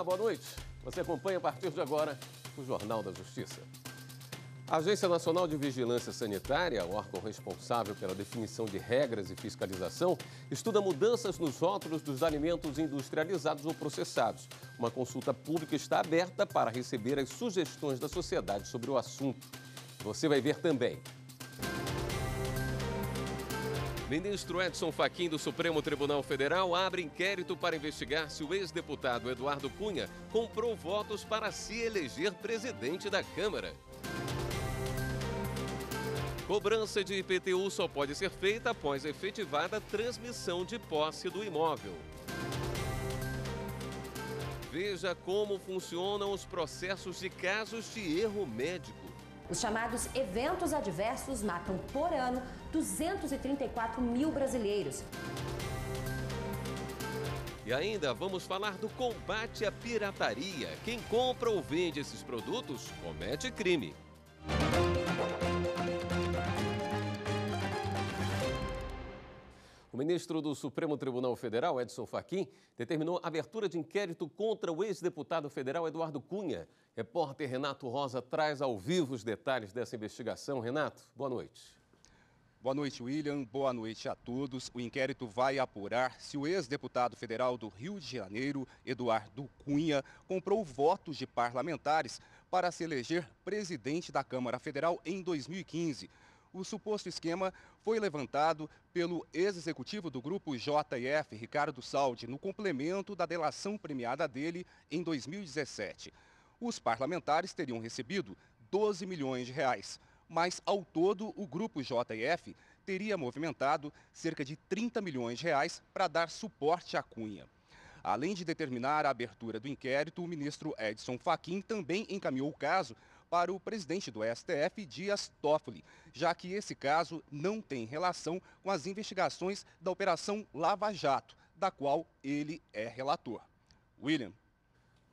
Olá, boa noite. Você acompanha a partir de agora o Jornal da Justiça. A Agência Nacional de Vigilância Sanitária, o órgão responsável pela definição de regras e fiscalização, estuda mudanças nos rótulos dos alimentos industrializados ou processados. Uma consulta pública está aberta para receber as sugestões da sociedade sobre o assunto. Você vai ver também. Ministro Edson Fachin do Supremo Tribunal Federal abre inquérito para investigar se o ex-deputado Eduardo Cunha comprou votos para se eleger presidente da Câmara. Cobrança de IPTU só pode ser feita após efetivada transmissão de posse do imóvel. Veja como funcionam os processos de casos de erro médico. Os chamados eventos adversos matam por ano 234 mil brasileiros. E ainda vamos falar do combate à pirataria. Quem compra ou vende esses produtos comete crime. O ministro do Supremo Tribunal Federal, Edson Fachin, determinou a abertura de inquérito contra o ex-deputado federal Eduardo Cunha. Repórter Renato Rosa traz ao vivo os detalhes dessa investigação. Renato, boa noite. Boa noite, William. Boa noite a todos. O inquérito vai apurar se o ex-deputado federal do Rio de Janeiro, Eduardo Cunha, comprou votos de parlamentares para se eleger presidente da Câmara Federal em 2015. O suposto esquema foi levantado pelo ex-executivo do grupo JF, Ricardo Saldi, no complemento da delação premiada dele em 2017. Os parlamentares teriam recebido 12 milhões de reais, mas ao todo o grupo JF teria movimentado cerca de 30 milhões de reais para dar suporte à Cunha. Além de determinar a abertura do inquérito, o ministro Edson Fachin também encaminhou o caso para o presidente do STF, Dias Toffoli, já que esse caso não tem relação com as investigações da Operação Lava Jato, da qual ele é relator. William.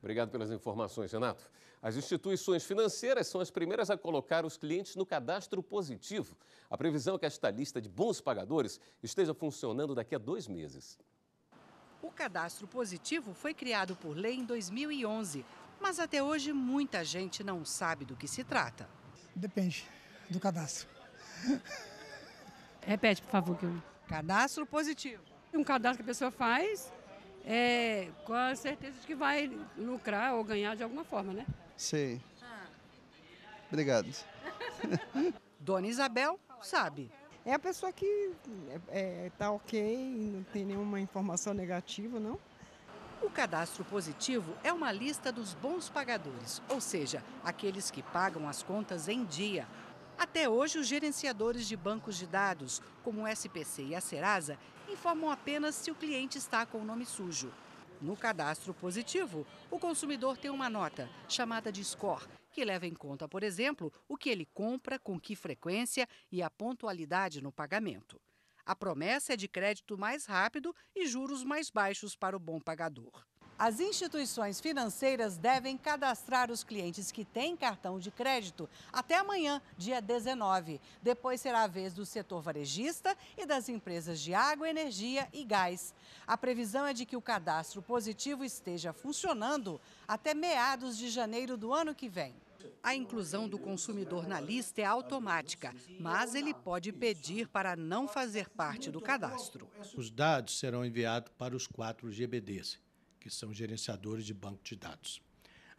Obrigado pelas informações, Renato. As instituições financeiras são as primeiras a colocar os clientes no cadastro positivo. A previsão é que esta lista de bons pagadores esteja funcionando daqui a 2 meses. O cadastro positivo foi criado por lei em 2011. Mas até hoje muita gente não sabe do que se trata. Depende do cadastro. Repete, por favor. Cadastro positivo. Um cadastro que a pessoa faz com a certeza de que vai lucrar ou ganhar de alguma forma, né? Sei. Obrigado. Dona Isabel sabe. É a pessoa que está ok, não tem nenhuma informação negativa, não? O cadastro positivo é uma lista dos bons pagadores, ou seja, aqueles que pagam as contas em dia. Até hoje, os gerenciadores de bancos de dados, como o SPC e a Serasa, informam apenas se o cliente está com o nome sujo. No cadastro positivo, o consumidor tem uma nota, chamada de score, que leva em conta, por exemplo, o que ele compra, com que frequência e a pontualidade no pagamento. A promessa é de crédito mais rápido e juros mais baixos para o bom pagador. As instituições financeiras devem cadastrar os clientes que têm cartão de crédito até amanhã, dia 19. Depois será a vez do setor varejista e das empresas de água, energia e gás. A previsão é de que o cadastro positivo esteja funcionando até meados de janeiro do ano que vem. A inclusão do consumidor na lista é automática, mas ele pode pedir para não fazer parte do cadastro. Os dados serão enviados para os 4 GBDs, que são gerenciadores de banco de dados.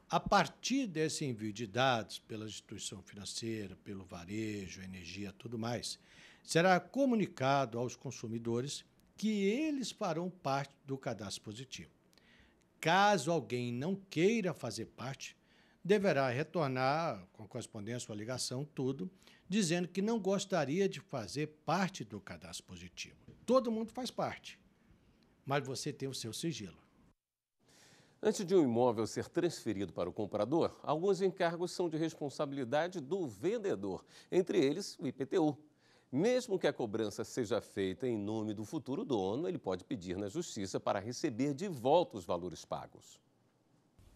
A partir desse envio de dados pela instituição financeira, pelo varejo, energia, tudo mais, será comunicado aos consumidores que eles farão parte do cadastro positivo. Caso alguém não queira fazer parte, deverá retornar com correspondência ou ligação, tudo, dizendo que não gostaria de fazer parte do cadastro positivo. Todo mundo faz parte, mas você tem o seu sigilo. Antes de um imóvel ser transferido para o comprador, alguns encargos são de responsabilidade do vendedor, entre eles o IPTU. Mesmo que a cobrança seja feita em nome do futuro dono, ele pode pedir na justiça para receber de volta os valores pagos.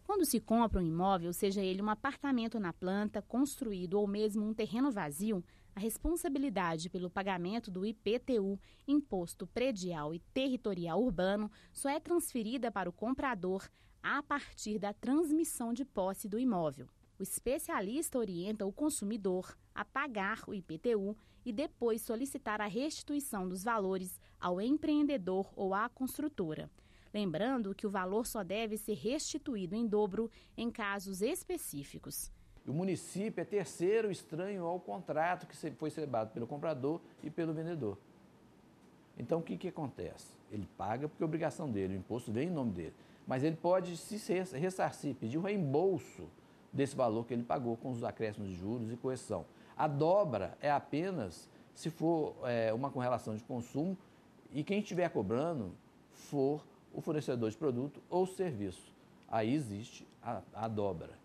Quando se compra um imóvel, seja ele um apartamento na planta, construído ou mesmo um terreno vazio, a responsabilidade pelo pagamento do IPTU, Imposto Predial e Territorial Urbano, só é transferida para o comprador a partir da transmissão de posse do imóvel. O especialista orienta o consumidor a pagar o IPTU e depois solicitar a restituição dos valores ao empreendedor ou à construtora. Lembrando que o valor só deve ser restituído em dobro em casos específicos. O município é terceiro estranho ao contrato que foi celebrado pelo comprador e pelo vendedor. Então, o que acontece? Ele paga porque é obrigação dele, o imposto vem em nome dele. Mas ele pode se ressarcir, pedir o reembolso desse valor que ele pagou com os acréscimos de juros e correção. A dobra é apenas se for uma correlação de consumo e quem estiver cobrando for o fornecedor de produto ou serviço. Aí existe a dobra.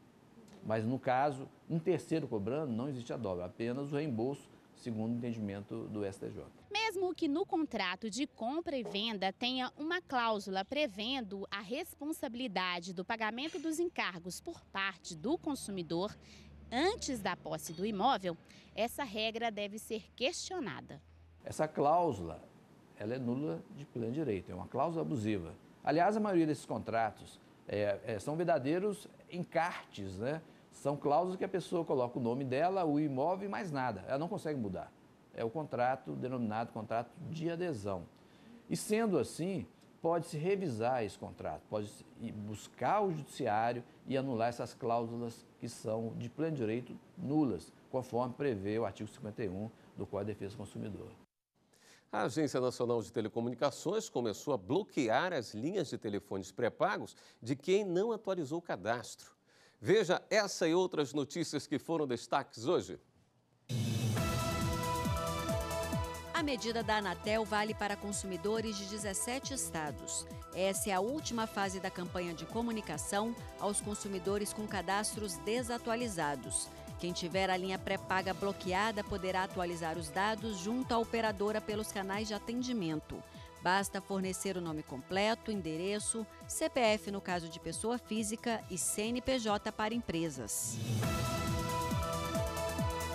Mas, no caso, um terceiro cobrando, não existe a dobra, apenas o reembolso, segundo o entendimento do STJ. Mesmo que no contrato de compra e venda tenha uma cláusula prevendo a responsabilidade do pagamento dos encargos por parte do consumidor antes da posse do imóvel, essa regra deve ser questionada. Essa cláusula, ela é nula de pleno direito, é uma cláusula abusiva. Aliás, a maioria desses contratos são verdadeiros encartes, né? São cláusulas que a pessoa coloca o nome dela, o imóvel e mais nada. Ela não consegue mudar. É o contrato denominado contrato de adesão. E sendo assim, pode-se revisar esse contrato, pode-se buscar o judiciário e anular essas cláusulas que são de pleno direito nulas, conforme prevê o artigo 51 do Código de Defesa do Consumidor. A Agência Nacional de Telecomunicações começou a bloquear as linhas de telefones pré-pagos de quem não atualizou o cadastro. Veja essa e outras notícias que foram destaques hoje. A medida da Anatel vale para consumidores de 17 estados. Essa é a última fase da campanha de comunicação aos consumidores com cadastros desatualizados. Quem tiver a linha pré-paga bloqueada poderá atualizar os dados junto à operadora pelos canais de atendimento. Basta fornecer o nome completo, endereço, CPF no caso de pessoa física e CNPJ para empresas.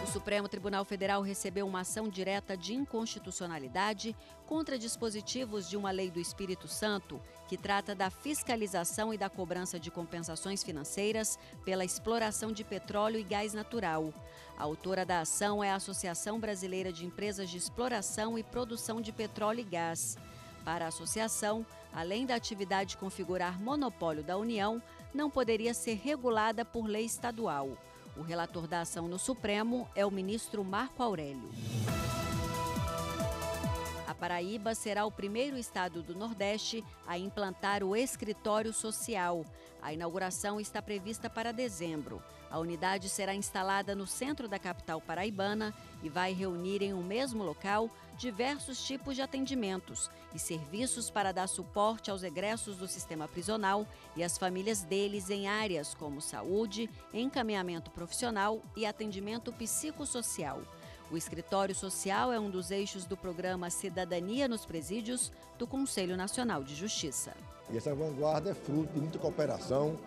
O Supremo Tribunal Federal recebeu uma ação direta de inconstitucionalidade contra dispositivos de uma lei do Espírito Santo que trata da fiscalização e da cobrança de compensações financeiras pela exploração de petróleo e gás natural. A autora da ação é a Associação Brasileira de Empresas de Exploração e Produção de Petróleo e Gás. Para a associação, além da atividade configurar monopólio da União, não poderia ser regulada por lei estadual. O relator da ação no Supremo é o ministro Marco Aurélio. A Paraíba será o primeiro estado do Nordeste a implantar o escritório social. A inauguração está prevista para dezembro. A unidade será instalada no centro da capital paraibana e vai reunir em um mesmo local diversos tipos de atendimentos e serviços para dar suporte aos egressos do sistema prisional e às famílias deles em áreas como saúde, encaminhamento profissional e atendimento psicossocial. O escritório social é um dos eixos do programa Cidadania nos Presídios do Conselho Nacional de Justiça. E essa vanguarda é fruto de muita cooperação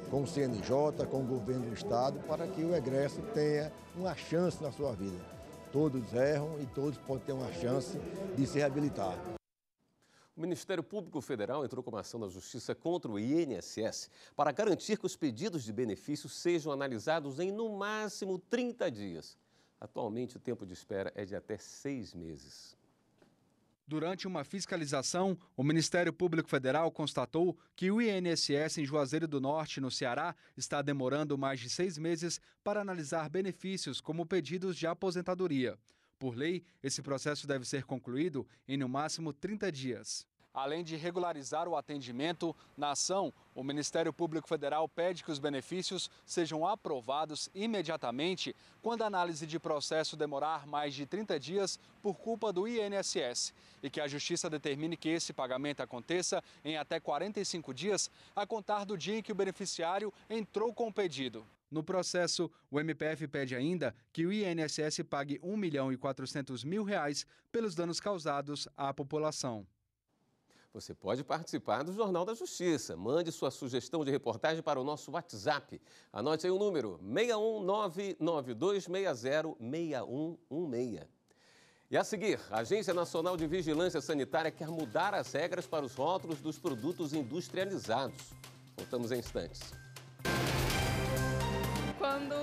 com o CNJ, com o governo do Estado, para que o egresso tenha uma chance na sua vida. Todos erram e todos podem ter uma chance de se reabilitar. O Ministério Público Federal entrou com uma ação na Justiça contra o INSS para garantir que os pedidos de benefícios sejam analisados em, no máximo, 30 dias. Atualmente, o tempo de espera é de até 6 meses. Durante uma fiscalização, o Ministério Público Federal constatou que o INSS em Juazeiro do Norte, no Ceará, está demorando mais de 6 meses para analisar benefícios como pedidos de aposentadoria. Por lei, esse processo deve ser concluído em no máximo 30 dias. Além de regularizar o atendimento, na ação, o Ministério Público Federal pede que os benefícios sejam aprovados imediatamente quando a análise de processo demorar mais de 30 dias por culpa do INSS e que a Justiça determine que esse pagamento aconteça em até 45 dias a contar do dia em que o beneficiário entrou com o pedido. No processo, o MPF pede ainda que o INSS pague R$ 1.400.000 pelos danos causados à população. Você pode participar do Jornal da Justiça. Mande sua sugestão de reportagem para o nosso WhatsApp. Anote aí o número 61992606116. E a seguir, a Agência Nacional de Vigilância Sanitária quer mudar as regras para os rótulos dos produtos industrializados. Voltamos em instantes. Quando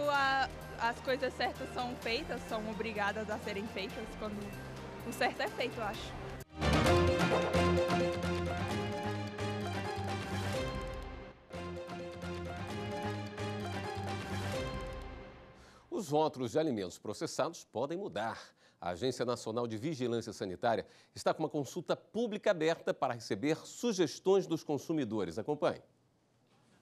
as coisas certas são feitas, são obrigadas a serem feitas, quando o certo é feito, eu acho. Os rótulos de alimentos processados podem mudar. A Agência Nacional de Vigilância Sanitária está com uma consulta pública aberta para receber sugestões dos consumidores. Acompanhe.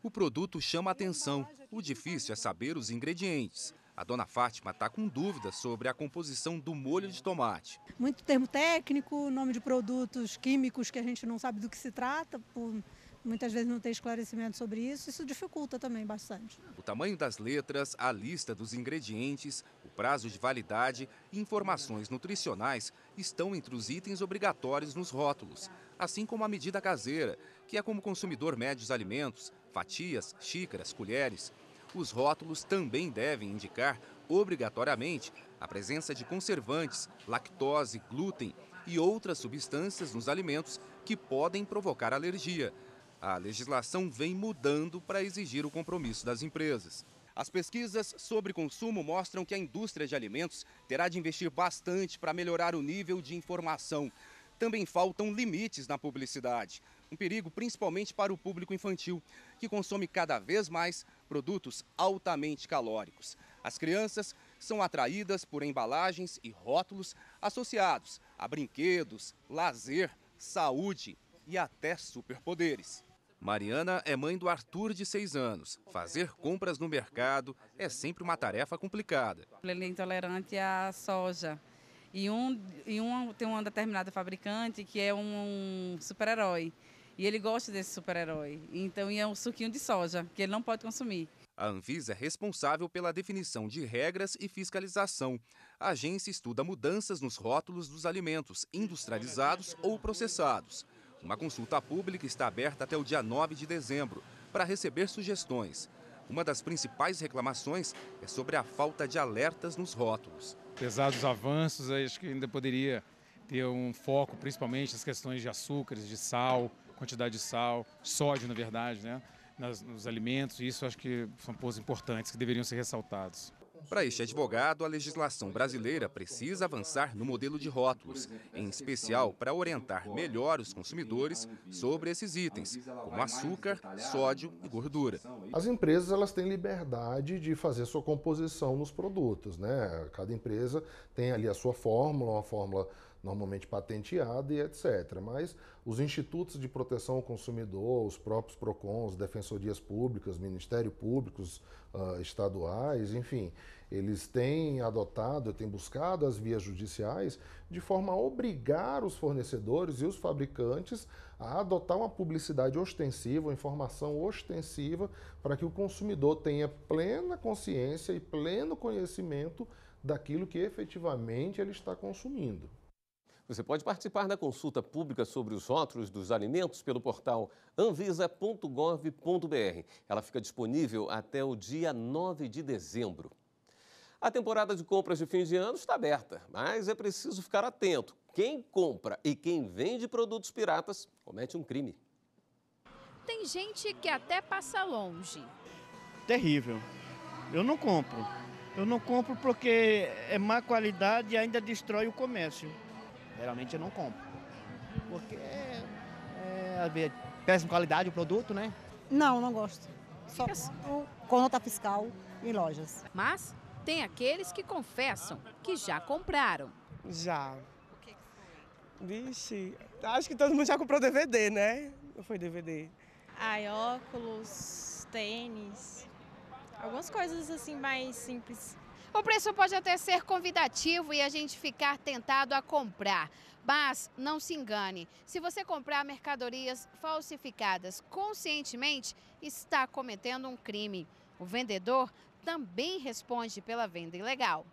O produto chama a atenção. O difícil é saber os ingredientes. A dona Fátima está com dúvidas sobre a composição do molho de tomate. Muito termo técnico, nome de produtos químicos que a gente não sabe do que se trata, por muitas vezes não ter esclarecimento sobre isso dificulta também bastante. O tamanho das letras, a lista dos ingredientes, o prazo de validade e informações nutricionais estão entre os itens obrigatórios nos rótulos, assim como a medida caseira, que é como o consumidor mede os alimentos, fatias, xícaras, colheres. Os rótulos também devem indicar, obrigatoriamente, a presença de conservantes, lactose, glúten e outras substâncias nos alimentos que podem provocar alergia. A legislação vem mudando para exigir o compromisso das empresas. As pesquisas sobre consumo mostram que a indústria de alimentos terá de investir bastante para melhorar o nível de informação. Também faltam limites na publicidade. Um perigo principalmente para o público infantil, que consome cada vez mais produtos altamente calóricos. As crianças são atraídas por embalagens e rótulos associados a brinquedos, lazer, saúde e até superpoderes. Mariana é mãe do Arthur, de 6 anos. Fazer compras no mercado é sempre uma tarefa complicada. Ele é intolerante à soja. Tem uma determinada fabricante que é um super-herói. E ele gosta desse super-herói. Então, é um suquinho de soja, que ele não pode consumir. A Anvisa é responsável pela definição de regras e fiscalização. A agência estuda mudanças nos rótulos dos alimentos industrializados ou processados. Uma consulta pública está aberta até o dia 9 de dezembro para receber sugestões. Uma das principais reclamações é sobre a falta de alertas nos rótulos. Apesar dos avanços, acho que ainda poderia ter um foco principalmente nas questões de açúcares, de sal, quantidade de sal, sódio, na verdade, né? Nos alimentos. Isso acho que são pontos importantes que deveriam ser ressaltados. Para este advogado, a legislação brasileira precisa avançar no modelo de rótulos, em especial para orientar melhor os consumidores sobre esses itens, como açúcar, sódio e gordura. As empresas elas têm liberdade de fazer sua composição nos produtos, né? Cada empresa tem ali a sua fórmula, uma fórmula normalmente patenteada e etc. Mas os institutos de proteção ao consumidor, os próprios PROCONs, defensorias públicas, ministérios públicos estaduais, enfim, eles têm adotado, têm buscado as vias judiciais de forma a obrigar os fornecedores e os fabricantes a adotar uma publicidade ostensiva, uma informação ostensiva, para que o consumidor tenha plena consciência e pleno conhecimento daquilo que efetivamente ele está consumindo. Você pode participar da consulta pública sobre os rótulos dos alimentos pelo portal anvisa.gov.br. Ela fica disponível até o dia 9 de dezembro. A temporada de compras de fim de ano está aberta, mas é preciso ficar atento. Quem compra e quem vende produtos piratas comete um crime. Tem gente que até passa longe. Terrível. Eu não compro. Eu não compro porque é má qualidade e ainda destrói o comércio. Geralmente eu não compro, porque às vezes, péssima qualidade o produto, né? Não gosto. Só com nota fiscal em lojas. Mas tem aqueles que confessam que já compraram. Já. Vixe, acho que todo mundo já comprou DVD, né? Não foi DVD? Ai, óculos, tênis, algumas coisas assim mais simples. O preço pode até ser convidativo e a gente ficar tentado a comprar. Mas não se engane, se você comprar mercadorias falsificadas conscientemente, está cometendo um crime. O vendedor também responde pela venda ilegal.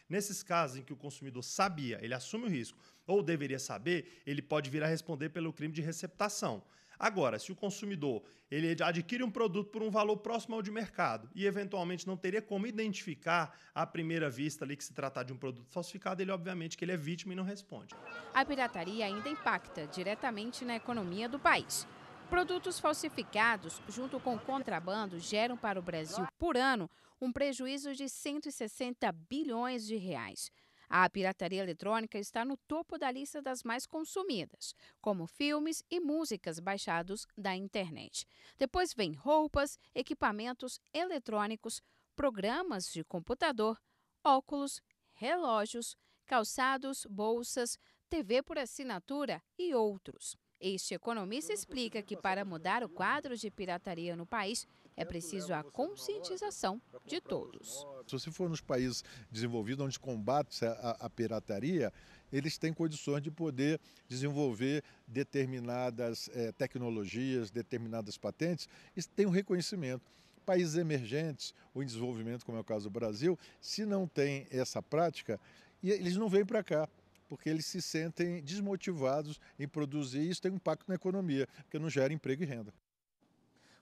Nesses casos em que o consumidor sabia, ele assume o risco, ou deveria saber, ele pode vir a responder pelo crime de receptação. Agora, se o consumidor ele adquire um produto por um valor próximo ao de mercado e, eventualmente, não teria como identificar à primeira vista ali que se tratar de um produto falsificado, ele, obviamente, que ele é vítima e não responde. A pirataria ainda impacta diretamente na economia do país. Produtos falsificados, junto com contrabando, geram para o Brasil, por ano, um prejuízo de 160 bilhões de reais. A pirataria eletrônica está no topo da lista das mais consumidas, como filmes e músicas baixados da internet. Depois vem roupas, equipamentos eletrônicos, programas de computador, óculos, relógios, calçados, bolsas, TV por assinatura e outros. Este economista explica que para mudar o quadro de pirataria no país é preciso a conscientização de todos. Se você for nos países desenvolvidos onde combate a pirataria, eles têm condições de poder desenvolver determinadas tecnologias, determinadas patentes, e tem um reconhecimento. Países emergentes ou em desenvolvimento, como é o caso do Brasil, se não tem essa prática, eles não vêm para cá, porque eles se sentem desmotivados em produzir e isso tem um impacto na economia, porque não gera emprego e renda.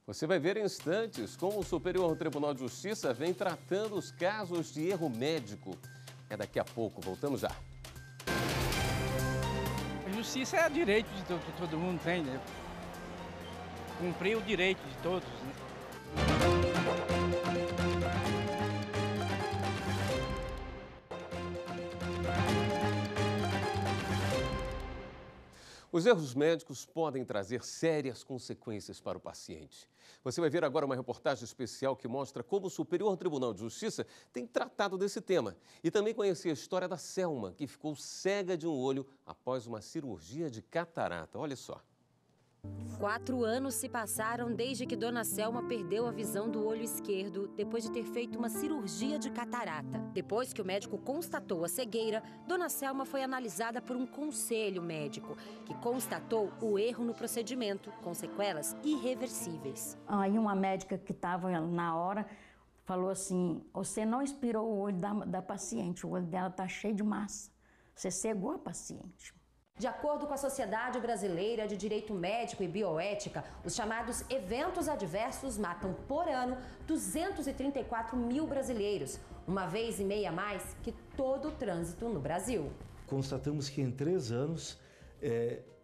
Você vai ver em instantes como o Superior Tribunal de Justiça vem tratando os casos de erro médico. É daqui a pouco, voltamos já. A justiça é direito de todo mundo tem, né? Cumprir o direito de todos, né? Os erros médicos podem trazer sérias consequências para o paciente. Você vai ver agora uma reportagem especial que mostra como o Superior Tribunal de Justiça tem tratado desse tema. E também conhecer a história da Selma, que ficou cega de um olho após uma cirurgia de catarata. Olha só. 4 anos se passaram desde que Dona Selma perdeu a visão do olho esquerdo depois de ter feito uma cirurgia de catarata. Depois que o médico constatou a cegueira, Dona Selma foi analisada por um conselho médico, que constatou o erro no procedimento, com sequelas irreversíveis. Aí uma médica que estava na hora falou assim: você não inspirou o olho da paciente, o olho dela está cheio de massa, você cegou a paciente. De acordo com a Sociedade Brasileira de Direito Médico e Bioética, os chamados eventos adversos matam por ano 234 mil brasileiros, uma vez e meia a mais que todo o trânsito no Brasil. Constatamos que em 3 anos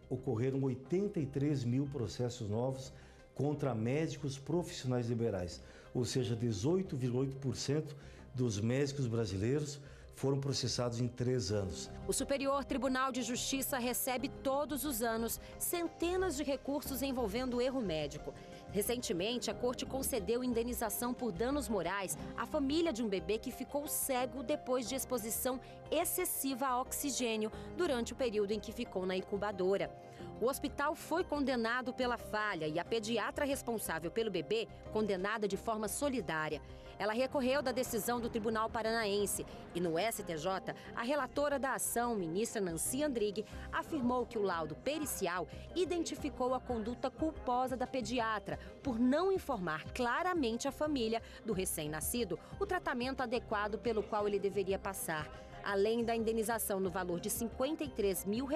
ocorreram 83 mil processos novos contra médicos profissionais liberais, ou seja, 18,8% dos médicos brasileiros foram processados em 3 anos. O Superior Tribunal de Justiça recebe todos os anos centenas de recursos envolvendo erro médico. Recentemente, a Corte concedeu indenização por danos morais à família de um bebê que ficou cego depois de exposição excessiva a oxigênio durante o período em que ficou na incubadora. O hospital foi condenado pela falha e a pediatra responsável pelo bebê condenada de forma solidária. Ela recorreu da decisão do Tribunal Paranaense e no STJ, a relatora da ação, ministra Nancy Andrighi, afirmou que o laudo pericial identificou a conduta culposa da pediatra por não informar claramente a família do recém-nascido o tratamento adequado pelo qual ele deveria passar. Além da indenização no valor de R$ 53 mil,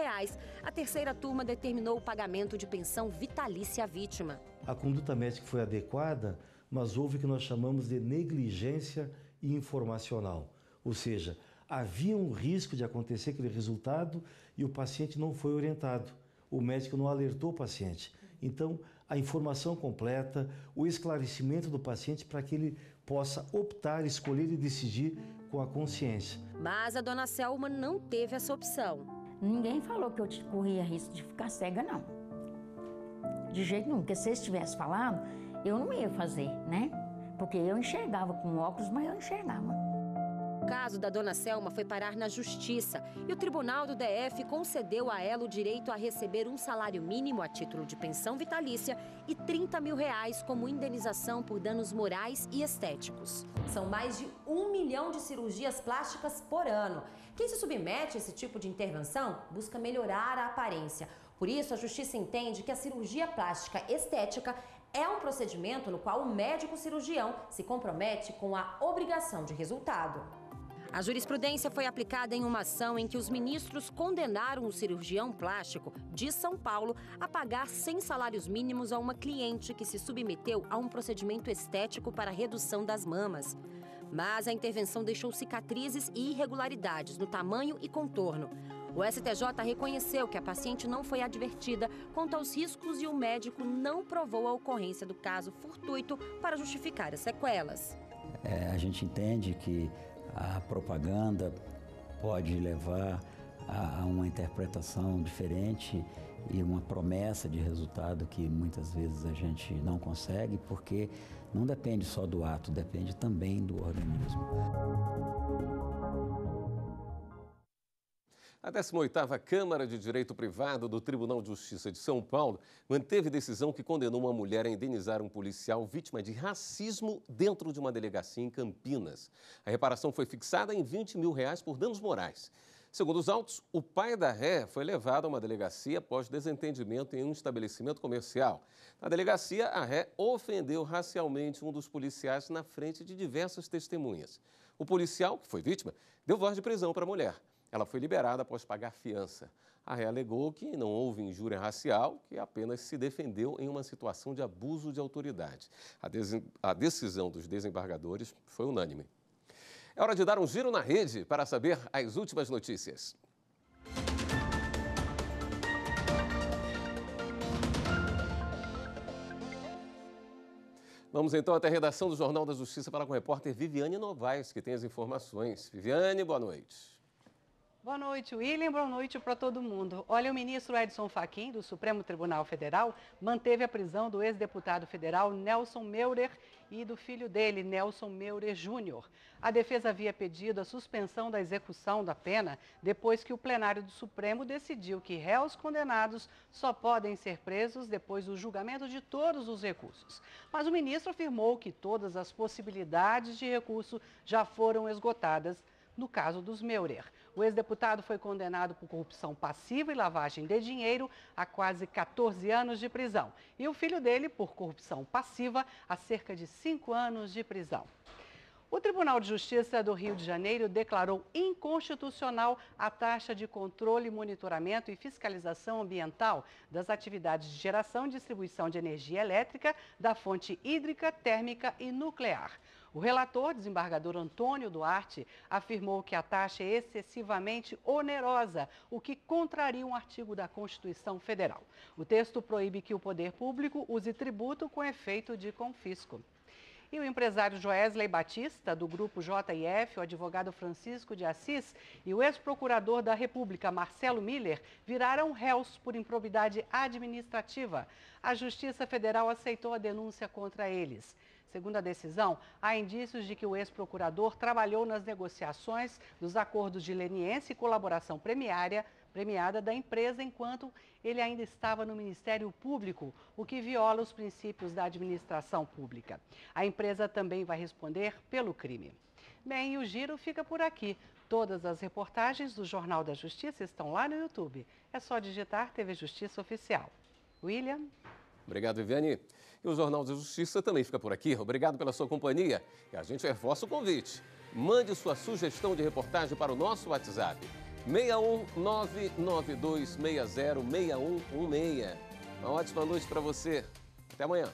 a terceira turma determinou o pagamento de pensão vitalícia à vítima. A conduta médica foi adequada, mas houve o que nós chamamos de negligência informacional. Ou seja, havia um risco de acontecer aquele resultado e o paciente não foi orientado. O médico não alertou o paciente. Então, a informação completa, o esclarecimento do paciente para que ele possa optar, escolher e decidir com a consciência. Mas a Dona Selma não teve essa opção. Ninguém falou que eu corria risco de ficar cega, não. De jeito nenhum, porque se eles tivessem falado, eu não ia fazer, né? Porque eu enxergava com óculos, mas eu enxergava. O caso da Dona Selma foi parar na Justiça e o Tribunal do DF concedeu a ela o direito a receber um salário mínimo a título de pensão vitalícia e R$ 30 mil como indenização por danos morais e estéticos. São mais de 1 milhão de cirurgias plásticas por ano. Quem se submete a esse tipo de intervenção busca melhorar a aparência. Por isso, a Justiça entende que a cirurgia plástica estética é um procedimento no qual o médico cirurgião se compromete com a obrigação de resultado. A jurisprudência foi aplicada em uma ação em que os ministros condenaram o cirurgião plástico de São Paulo a pagar 100 salários mínimos a uma cliente que se submeteu a um procedimento estético para redução das mamas. Mas a intervenção deixou cicatrizes e irregularidades no tamanho e contorno. O STJ reconheceu que a paciente não foi advertida quanto aos riscos e o médico não provou a ocorrência do caso fortuito para justificar as sequelas. A gente entende que a propaganda pode levar a uma interpretação diferente e uma promessa de resultado que muitas vezes a gente não consegue, porque não depende só do ato, depende também do organismo. A 18ª Câmara de Direito Privado do Tribunal de Justiça de São Paulo manteve decisão que condenou uma mulher a indenizar um policial vítima de racismo dentro de uma delegacia em Campinas. A reparação foi fixada em R$20 mil por danos morais. Segundo os autos, o pai da ré foi levado a uma delegacia após desentendimento em um estabelecimento comercial. Na delegacia, a ré ofendeu racialmente um dos policiais na frente de diversas testemunhas. O policial, que foi vítima, deu voz de prisão para a mulher. Ela foi liberada após pagar fiança. A ré alegou que não houve injúria racial, que apenas se defendeu em uma situação de abuso de autoridade. A decisão dos desembargadores foi unânime. É hora de dar um giro na rede para saber as últimas notícias. Vamos então até a redação do Jornal da Justiça para com o repórter Viviane Novaes, que tem as informações. Viviane, boa noite. Boa noite, William. Boa noite para todo mundo. Olha, o ministro Edson Fachin, do Supremo Tribunal Federal, manteve a prisão do ex-deputado federal Nelson Meurer e do filho dele, Nelson Meurer Júnior. A defesa havia pedido a suspensão da execução da pena depois que o plenário do Supremo decidiu que réus condenados só podem ser presos depois do julgamento de todos os recursos. Mas o ministro afirmou que todas as possibilidades de recurso já foram esgotadas no caso dos Meurer. O ex-deputado foi condenado por corrupção passiva e lavagem de dinheiro a quase 14 anos de prisão. E o filho dele, por corrupção passiva, a cerca de 5 anos de prisão. O Tribunal de Justiça do Rio de Janeiro declarou inconstitucional a taxa de controle, monitoramento e fiscalização ambiental das atividades de geração e distribuição de energia elétrica da fonte hídrica, térmica e nuclear. O relator, desembargador Antônio Duarte, afirmou que a taxa é excessivamente onerosa, o que contraria um artigo da Constituição Federal. O texto proíbe que o poder público use tributo com efeito de confisco. E o empresário Joesley Batista, do grupo JIF, o advogado Francisco de Assis e o ex-procurador da República, Marcelo Miller, viraram réus por improbidade administrativa. A Justiça Federal aceitou a denúncia contra eles. Segundo a decisão, há indícios de que o ex-procurador trabalhou nas negociações dos acordos de leniência e colaboração premiada da empresa enquanto ele ainda estava no Ministério Público, o que viola os princípios da administração pública. A empresa também vai responder pelo crime. Bem, e o giro fica por aqui. Todas as reportagens do Jornal da Justiça estão lá no YouTube. É só digitar TV Justiça Oficial. William? Obrigado, Viviane. E o Jornal da Justiça também fica por aqui. Obrigado pela sua companhia. E a gente reforça o convite. Mande sua sugestão de reportagem para o nosso WhatsApp. 61992606116. Uma ótima noite para você. Até amanhã.